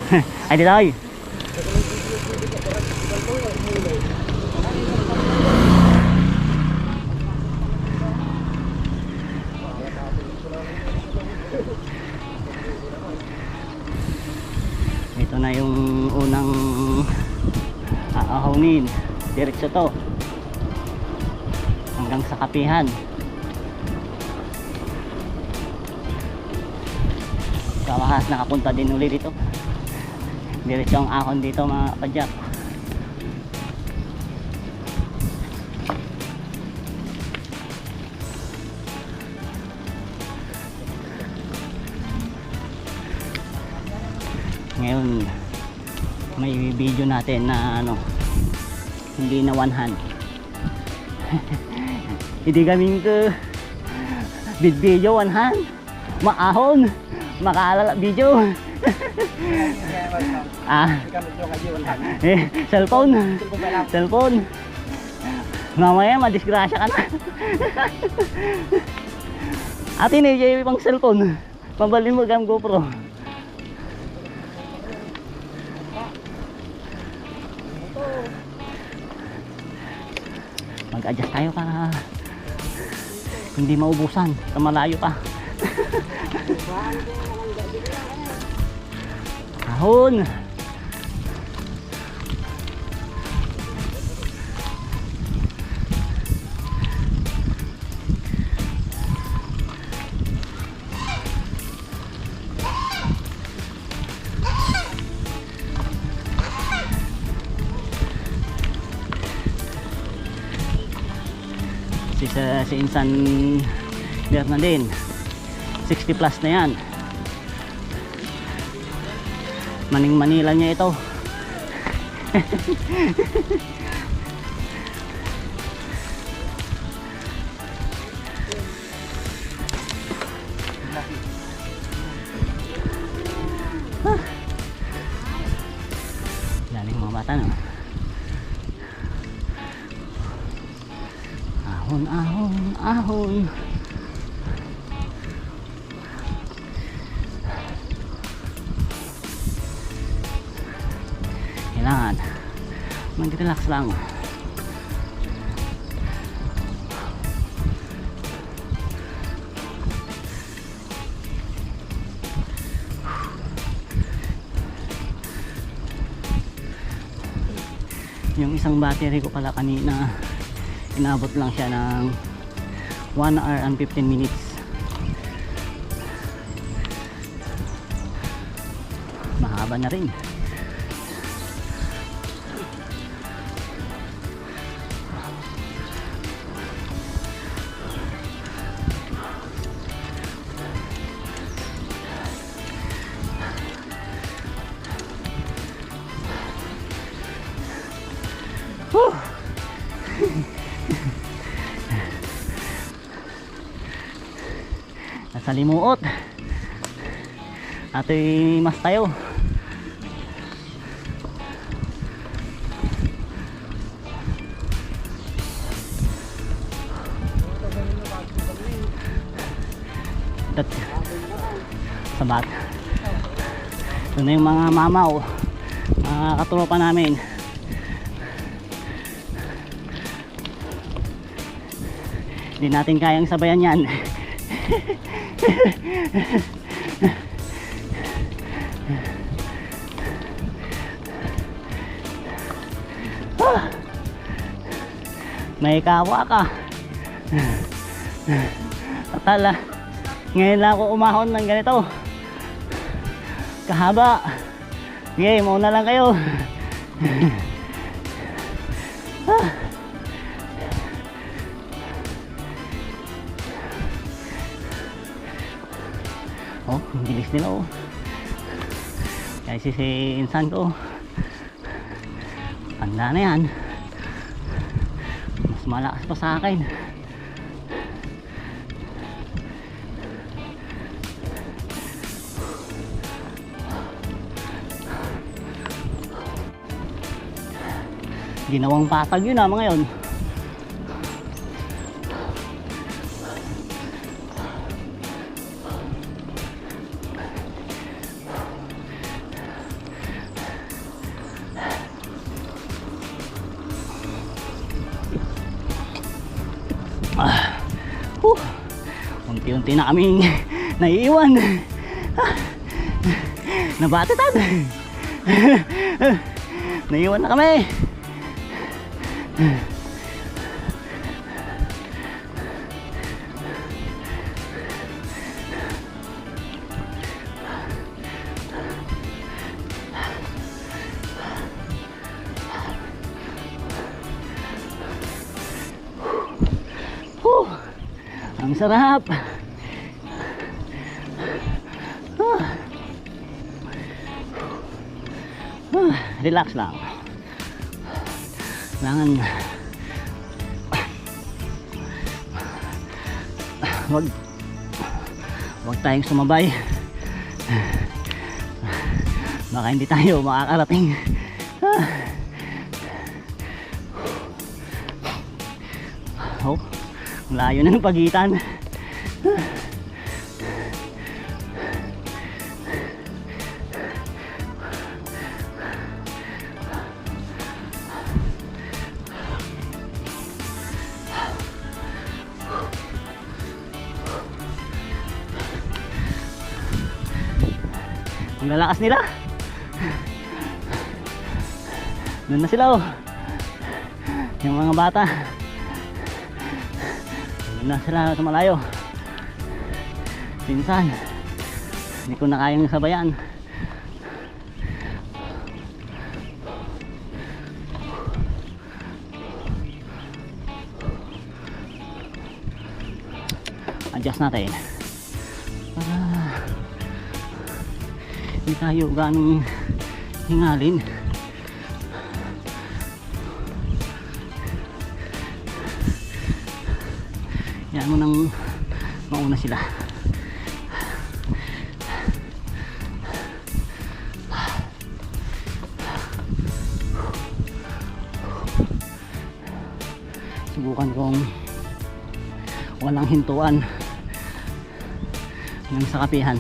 Ay, dito ay. Ito na yung unang aahawin. Diretso to hanggang sa Kapihan. Sa wakas nakapunta din ulit dito. Diretso ang ahon dito mga kapadyak. Ngayon may video natin na ano, hindi na one hand. Hindi kaming video one hand, maahon, makaalala video. Cellphone. Mamaya madisgrasya ka na. Atin eh, pang cellphone. Pabalin mo ang GoPro. Mag-adjust tayo para hindi maubusan, malayo pa. Ahon. Si Insan Bernadine 60 plus na yan. Maning Manila niya ito. Galing mga bata no. Ahon. Kailangan mag-relax lang. Yung isang battery ko pala kanina, inabot lang siya ng 1 hour and 15 minutes. Mahaba na rin. Nasa limuot ato'y mas tayo. Sabat ito na yung mga mamaw, mga katropa namin. Hindi natin kayang sabayan yan. May kawa ka. Atala ngayon lang ako umahon ng ganito kahaba. Okay, mauna lang kayo. Oh, ang bilis nila oh. Kasi si Insan ko tanda na yan, mas malakas pa sa akin. Ginawang patag yun mga yun. unti-unti na kaming naiiwan. Nabatitan. Naiiwan na kami. Ang sarap. Relax lang. Kailangan wag tayong sumabay. Baka hindi tayo makakarating. Oh, layo na ng pagitan. Ang lalakas nila. Doon na sila oh. Yung mga bata. Doon na sila sa malayo. Pinsan. Hindi ko na kayang sabayan. Adjust natin. Hindi tayo ganong hingalin. Yan mo nang mauna sila. Subukan kong walang hintuan ng sakapihan.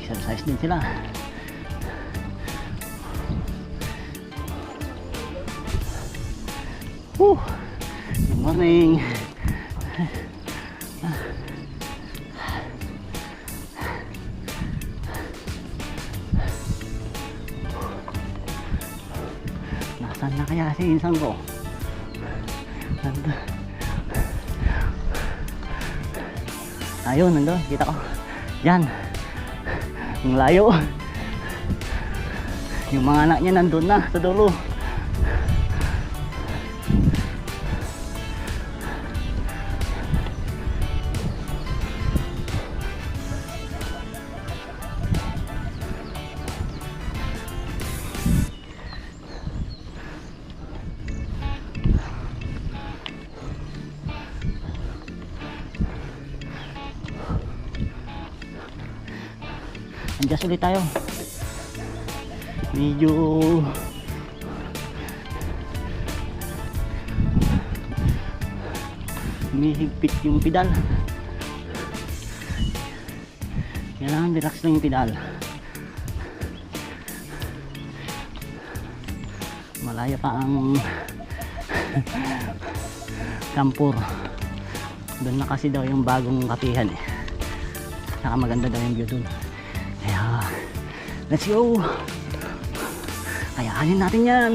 Exercise din sila. Good morning. Nasaan na kaya si insan ko? Ayun, nandun, kita ko. Yan. Ang layo. Yung mga anak niya nandun na sa dulo. Adjust ulit tayo. Medyo humihigpit yung pedal. Kailangan relax lang yung pedal. Malaya pa ang Kampur. Doon na kasi daw yung bagong kapihan eh. Saka maganda daw yung view doon. Kaya let's go. Kayanin natin yan.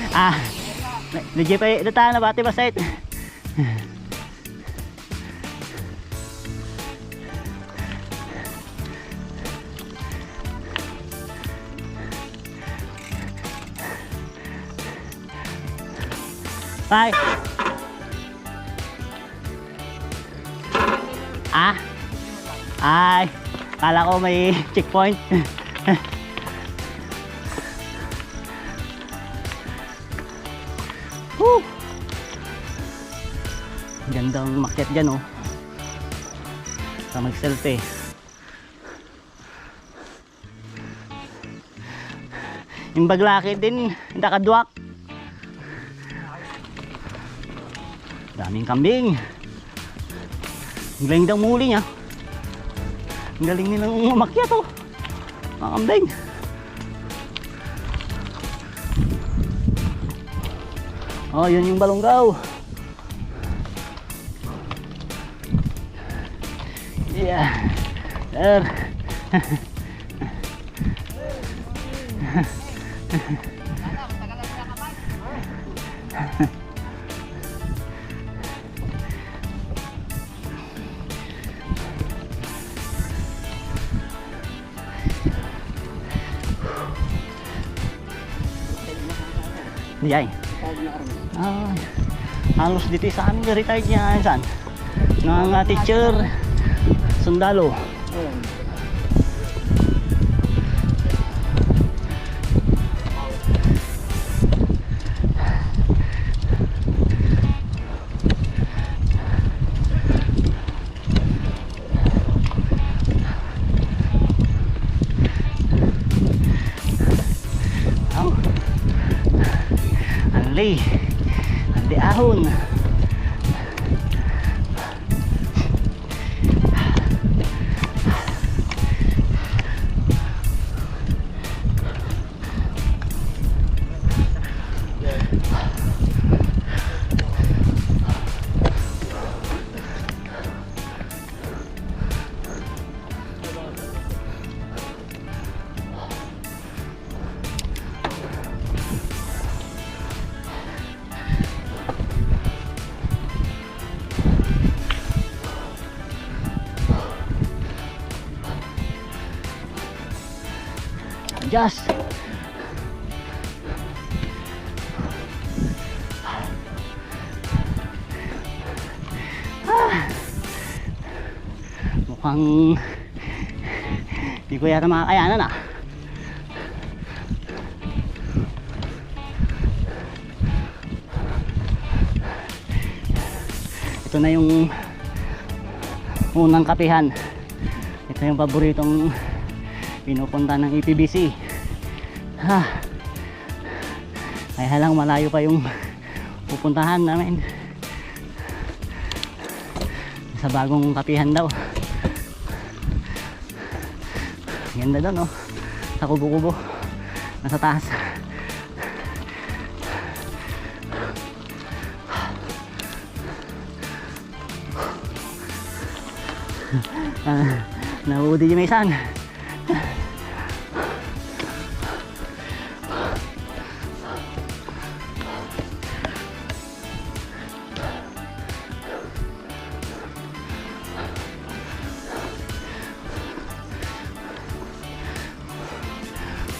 Ah, legit pa data na bati ba site? Bye. Ah. Ay, kala ko may checkpoint. Woo! Gandang makyat dyan oh. Sa mag-selfie. Yung baglaki din, nakadwak. Daming kambing. Ang galing daw muli niya. Ang galing nilang umakyat oh. Mga kambing. Oh, yun yung balonggaw. Yeah. There. Diyan. Ah, halos dito sa amin retired niya saan? Ng teacher sundalo. Andi ahon. Just mukhang di ko yata makakayanan ah. Ito na yung unang kapihan. Ito yung paboritong pinupunta ng EPBC. Kaya lang malayo pa yung pupuntahan namin. Sa bagong kapihan daw. Ganda doon oh. Sa kubo-kubo. Nasa taas. Nauudi yung isang.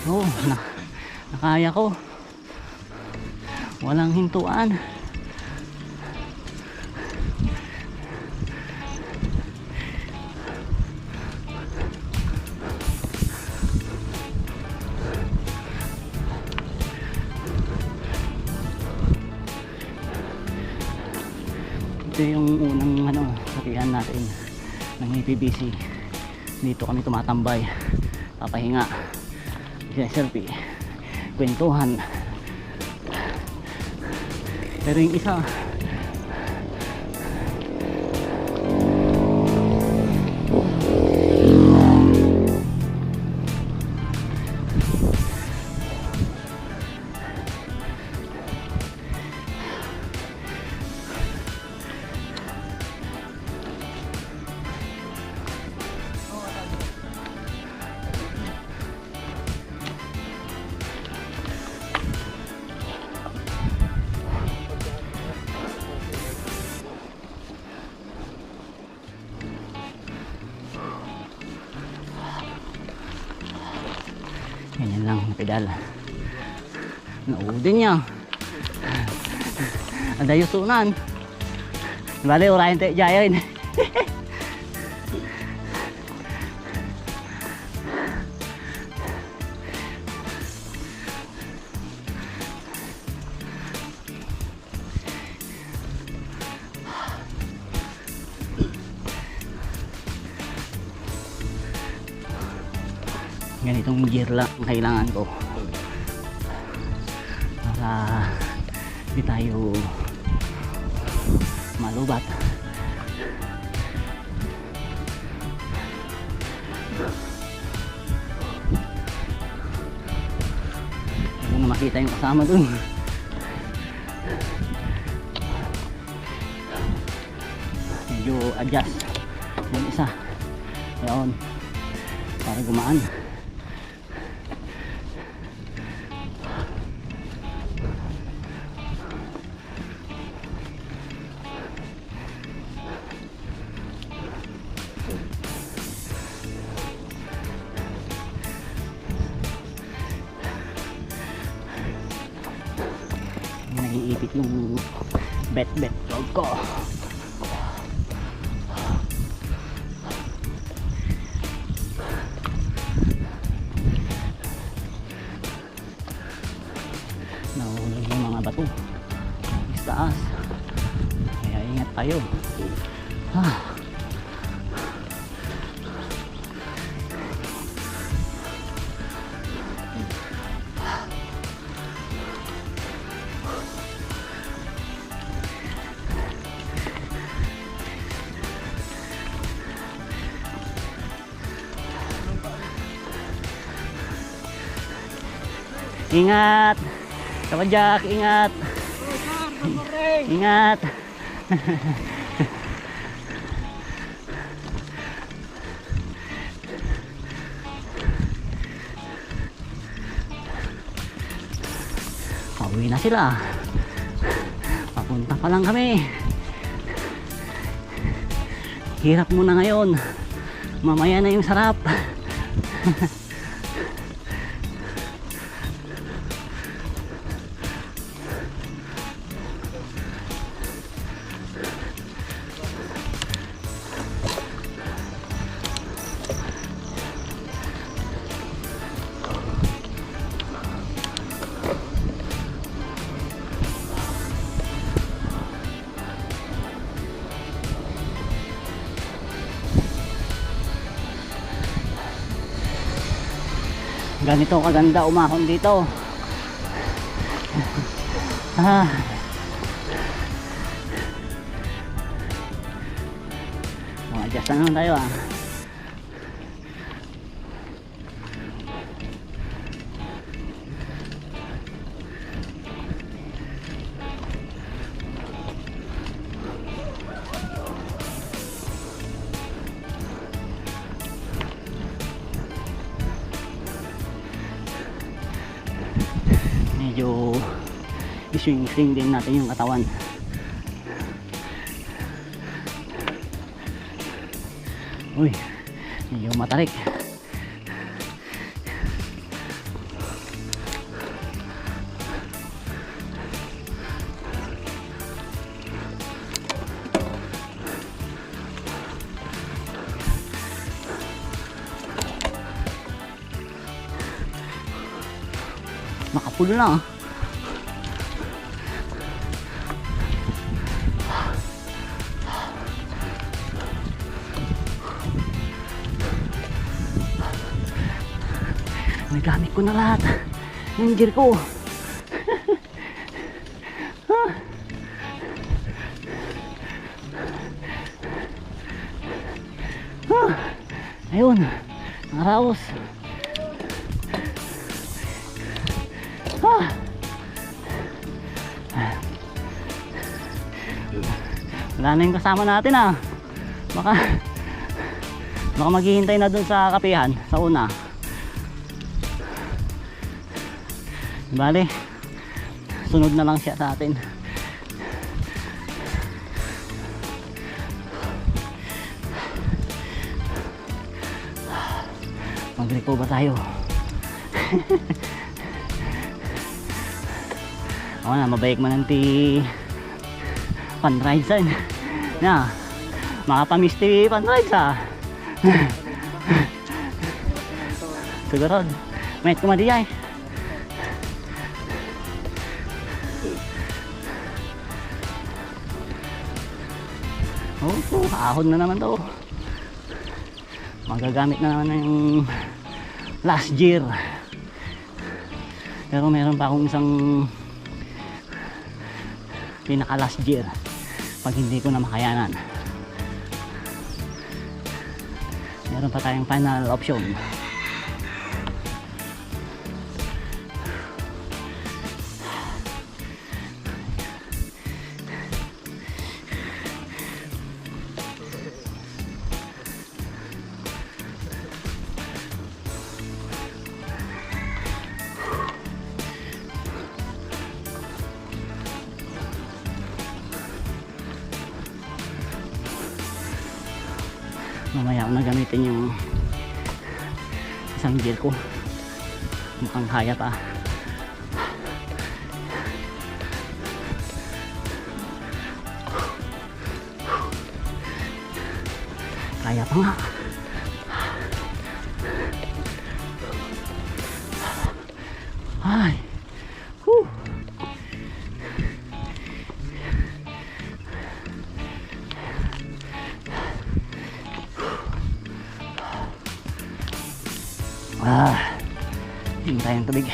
Oh, nakaya ko. Walang hintuan. Ito yung unang kapihan natin ng EPBC. Dito kami tumatambay, papahinga, selfie, kwentuhan. Pero yung isa pedal. Naudin niya. Ada yusunan. Bale, urahin tayo dyan. Ganitong gear lang ang kailangan ko para hindi tayo malubat. Huwag na makita yung kasama dun. Medyo adjust yung isa yun para gumaan. Naiipit yung bet log ko. Nahulog yung mga bato sa taas, kaya ingat tayo. Ingat, Kapadyak, ingat. Ingat. Pauwi na sila. Papunta pa lang kami. Hirap muna ngayon. Mamaya na yung sarap. Ganito kaganda umahon dito. Adjust na naman tayo medyo iswing-swing din natin yung katawan. Uy, medyo matarik. Nakapulo na nagamit ko na lahat ng gear ko. Ayun, naraos. Wala na yung kasama natin baka maghihintay na dun sa kapihan sa una. Bale, sunod na lang siya sa atin. Mag-recover tayo. Ako na, mabayik man ti pan-ride sa na. Makapamis ti pan-ride sa. Sigurod. May kumadiyay. Oh, ahon na naman to. Magagamit na naman yung last year. Pero meron pa akong isang pinaka last year pag hindi ko na makayanan. Meron pa tayong final option. Mamaya ako na gamitin yung isang gear ko. Mukhang kaya pa. Kaya pa nga. Ay. Whew. Tingin tayong tubig.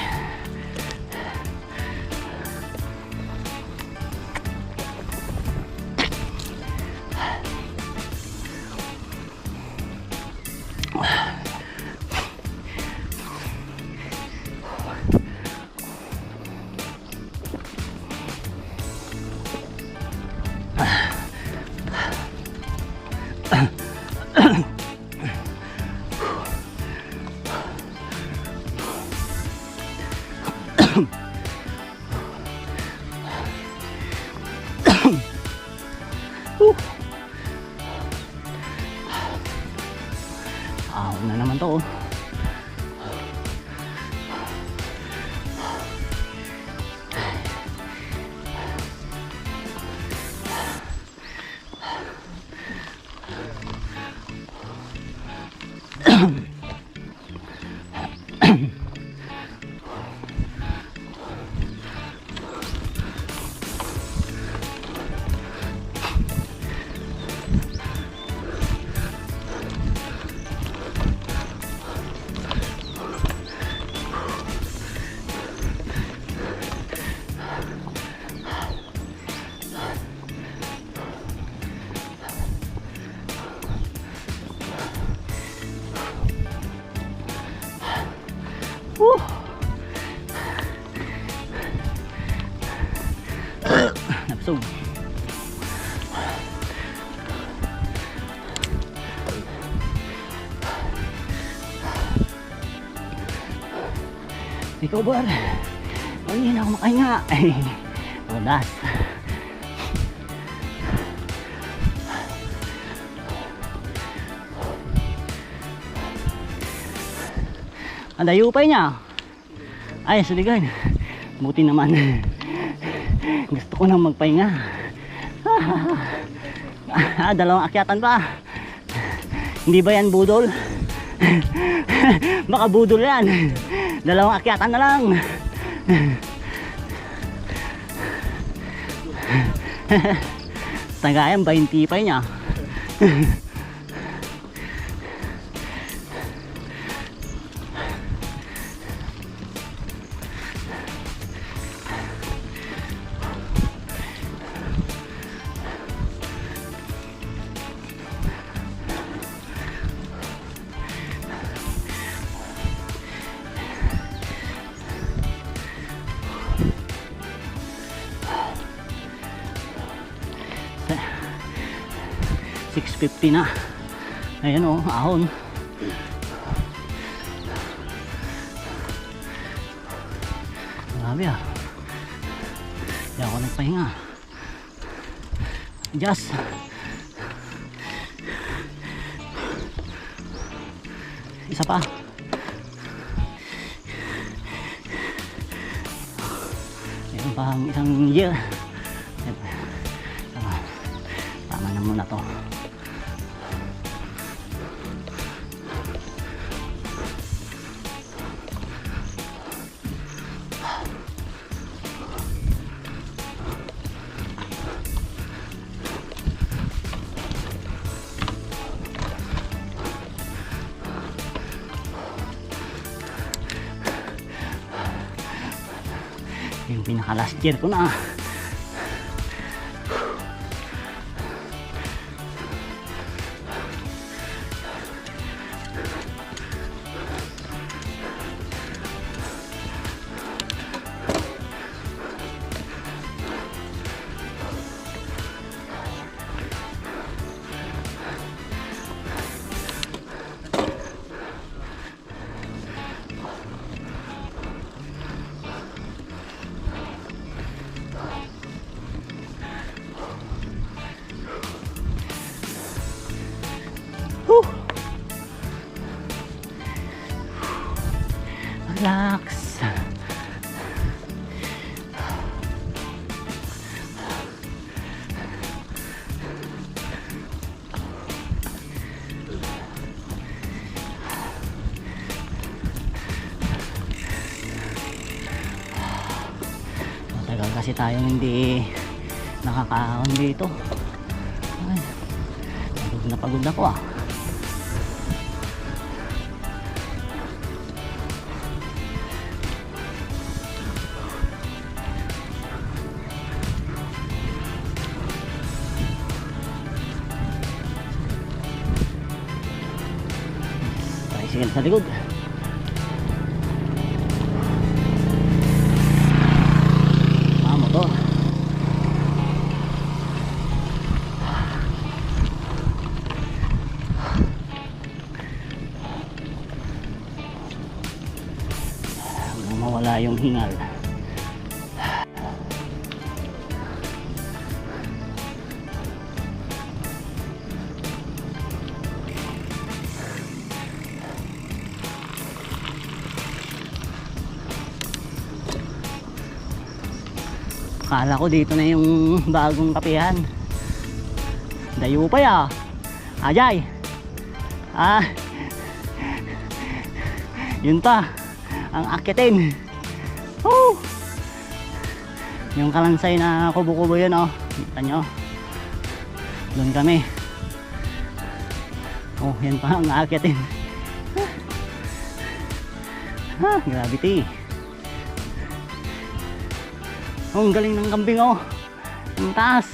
Na naman to. Napsog. Ikaw ba? Hindi na ako makahinga. Ay, wadas. Ang layo pa niya. Ay, suligan. Buti naman. Gusto ko nang magpahinga. Dalawang akyatan pa. Hindi ba yan budol? Baka budol yan. Dalawang akyatan na lang. Tagayan, 20 pa niya. $6.50 na. Ayan o, ahon. Grabe ah. Hindi ako nagpahinga. Just isa pa. Ayan. pang isang year. Tama na muna to. Yung pinaka last year ko na. Relax. Matagal kasi tayong hindi nakakaon dito. Ay, pagod na ako ah. Tricycle sa likod. Motor. Hanggang mawala yung hingal. Akala ko dito na yung bagong kapihan. Dayo pa ya. Ajay. Ah. Yun pa. Ang akitin. Woo! Yung kalansay na kubo-kubo yun oh. Kita nyo. Doon kami. Oh, yan pa ang akitin. Ha, gravity. Oh, ang galing ng kambing oh. Ang taas.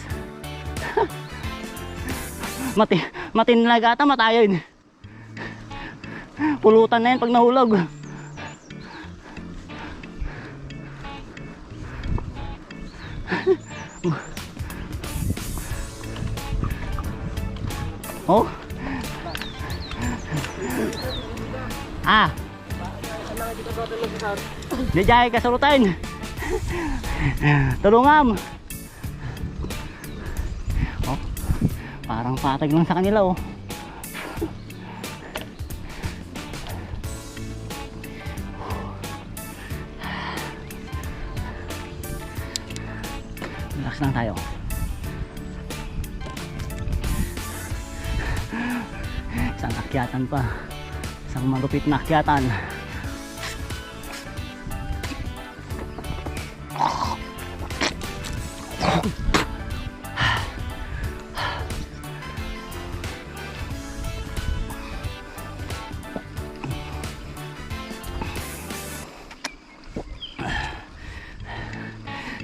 Matinlag ata matayo yun. Pulutan na yan pag nahulog. Oh. Ah. Di jay kasalutan. Tulungam. Oh, parang patag lang sa kanila oh. Relax lang tayo. Isang akyatan pa. Isang malupit na akyatan.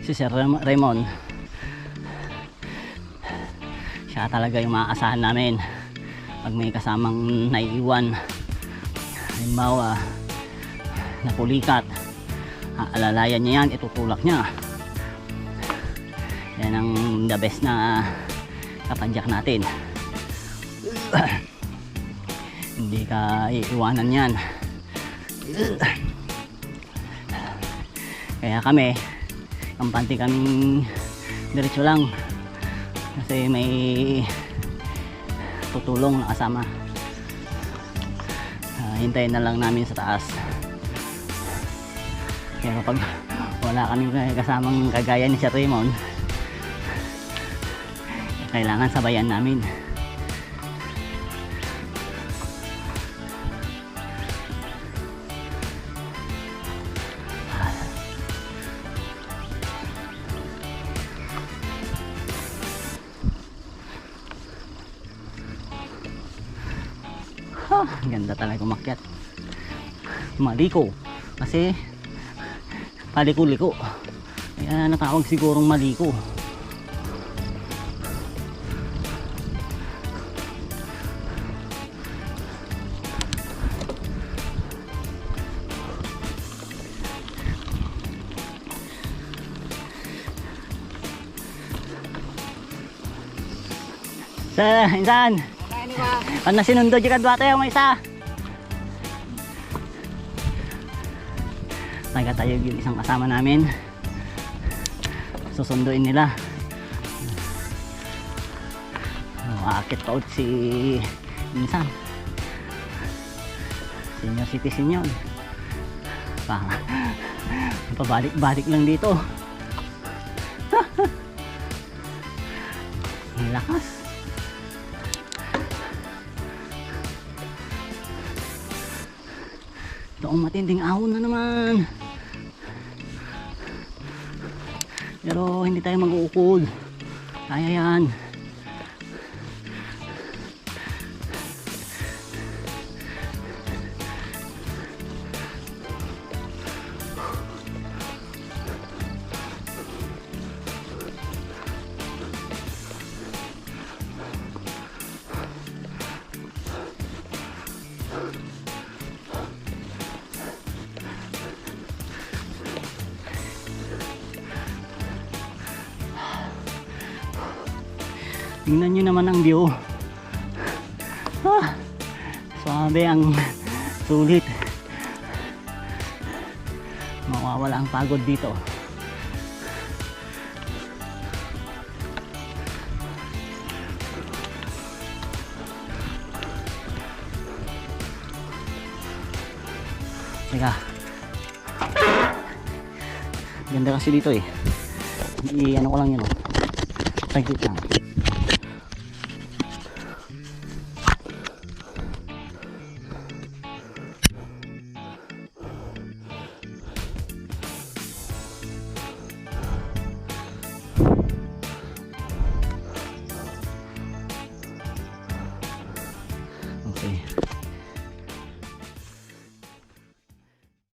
Si Sir Raymond, siya talaga yung maaasahan namin pag may kasamang naiiwan. Halimbawa napulikat, aalalayan niya yan, itutulak niya. Yan ang the best na kapadyak natin. Hindi ka iiwanan yan. Kaya kami kampante kaming diretso lang kasi may tutulong na kasama. Hintayin na lang namin sa taas. Kaya kapag wala wala kaming kasamang kagaya ni Sir Raymond, kailangan sabayan namin. Ganda talaga umakyat, maliko kasi paliko-liko, kaya natawag sigurong maliko. Sa insan pag nasinundo dyan kadwa tayo may isa. Tayo yung isang kasama namin, susunduin nila. Aakit pa ut si insan, senior citizen yun, pabalik-balik lang dito. Ang lakas. Ito ang matinding ahon na naman. Pero hindi tayo mag-uukod. Kaya yan. Tingnan nyo naman ang view. Swabe ang sulit. Mawawala ang pagod dito. Teka. Ganda kasi dito eh. I-ano ko lang yun oh. Saglit lang.